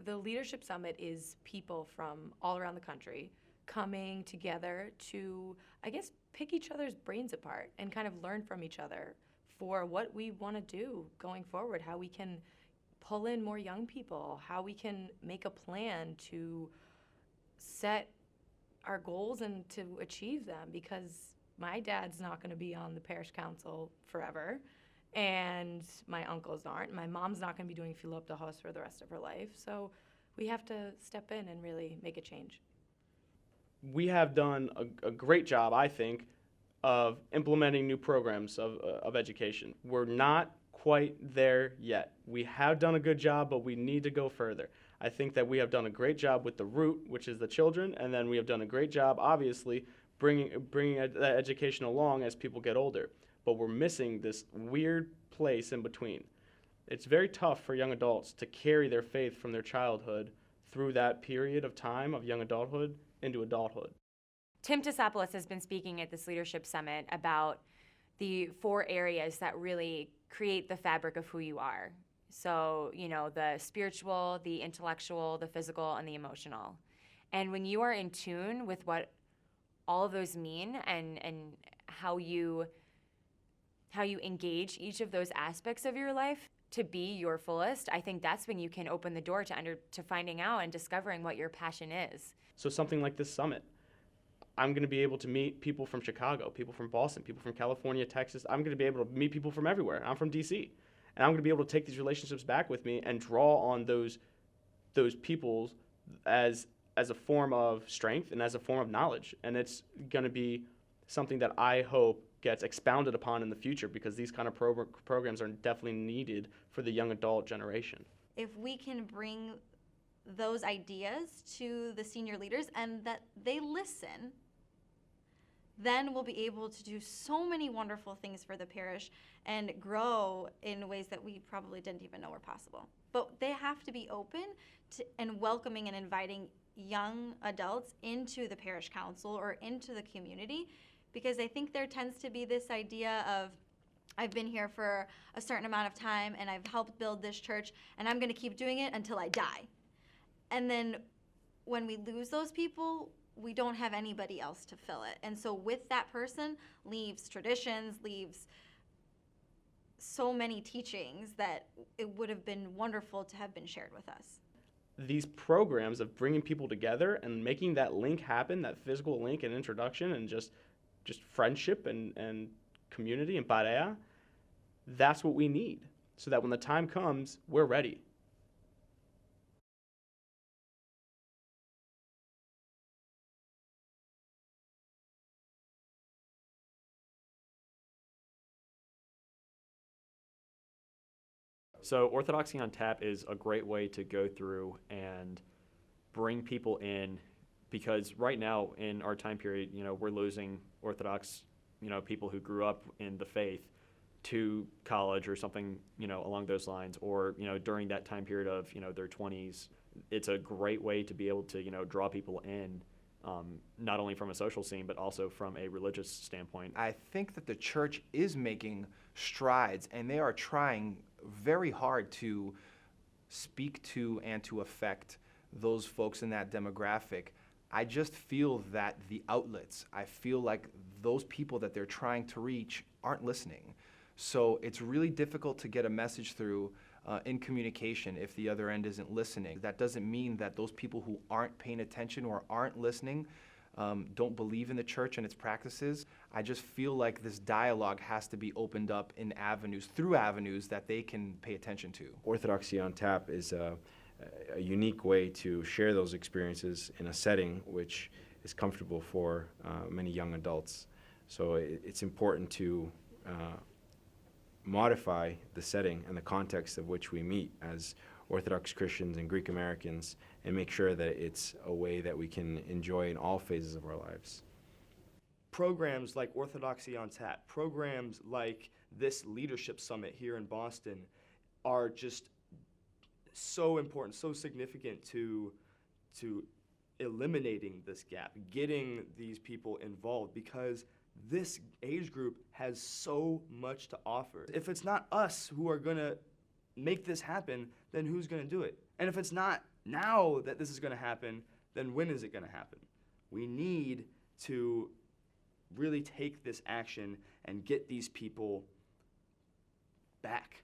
The Leadership Summit is people from all around the country coming together to, I guess, pick each other's brains apart and kind of learn from each other for what we want to do going forward, how we can pull in more young people, how we can make a plan to set our goals and to achieve them, because my dad's not going to be on the parish council forever, and my uncles aren't. My mom's not going to be doing Philip de Hos for the rest of her life. So we have to step in and really make a change. We have done a great job, I think, of implementing new programs of education. We're not quite there yet. We have done a good job, but we need to go further. I think that we have done a great job with the root, which is the children, and then we have done a great job, obviously, bringing that education along as people get older. But we're missing this weird place in between. It's very tough for young adults to carry their faith from their childhood through that period of time of young adulthood into adulthood. Tim Tasopoulos has been speaking at this Leadership Summit about the 4 areas that really create the fabric of who you are. So, the spiritual, the intellectual, the physical, and the emotional. And when you are in tune with what all of those mean and how you engage each of those aspects of your life to be your fullest, I think that's when you can open the door to finding out and discovering what your passion is. So something like this summit, I'm going to be able to meet people from Chicago, people from Boston, people from California, Texas. I'm going to be able to meet people from everywhere. I'm from DC. And I'm going to be able to take these relationships back with me and draw on those people as a form of strength and as a form of knowledge. And it's going to be something that I hope gets expounded upon in the future, because these kind of programs are definitely needed for the young adult generation. If we can bring those ideas to the senior leaders and that they listen, then we'll be able to do so many wonderful things for the parish and grow in ways that we probably didn't even know were possible. But they have to be open to and welcoming and inviting young adults into the parish council or into the community, because I think there tends to be this idea of, I've been here for a certain amount of time and I've helped build this church and I'm going to keep doing it until I die. And then when we lose those people, we don't have anybody else to fill it. And so with that person leaves traditions, leaves so many teachings that it would have been wonderful to have been shared with us. These programs of bringing people together and making that link happen, that physical link and introduction and just friendship and community and pareja, that's what we need, so that when the time comes, we're ready. So Orthodoxy on Tap is a great way to go through and bring people in, because right now in our time period, we're losing Orthodox, people who grew up in the faith to college or something, along those lines, or, during that time period of, their 20s. It's a great way to be able to, draw people in, not only from a social scene, but also from a religious standpoint. I think that the church is making strides, and they are trying very hard to speak to and to affect those folks in that demographic. I just feel that the outlets, I feel like those people that they're trying to reach aren't listening. So it's really difficult to get a message through in communication if the other end isn't listening. That doesn't mean that those people who aren't paying attention or aren't listening don't believe in the church and its practices. I just feel like this dialogue has to be opened up in through avenues that they can pay attention to. Orthodoxy on Tap is a unique way to share those experiences in a setting which is comfortable for many young adults. So it's important to modify the setting and the context of which we meet as Orthodox Christians and Greek Americans, and make sure that it's a way that we can enjoy in all phases of our lives. Programs like Orthodoxy on Tap, programs like this Leadership Summit here in Boston are just so important, so significant to eliminating this gap, getting these people involved, because this age group has so much to offer. If it's not us who are going to make this happen, then who's going to do it? And if it's not now that this is going to happen, then when is it going to happen? We need to really take this action and get these people back.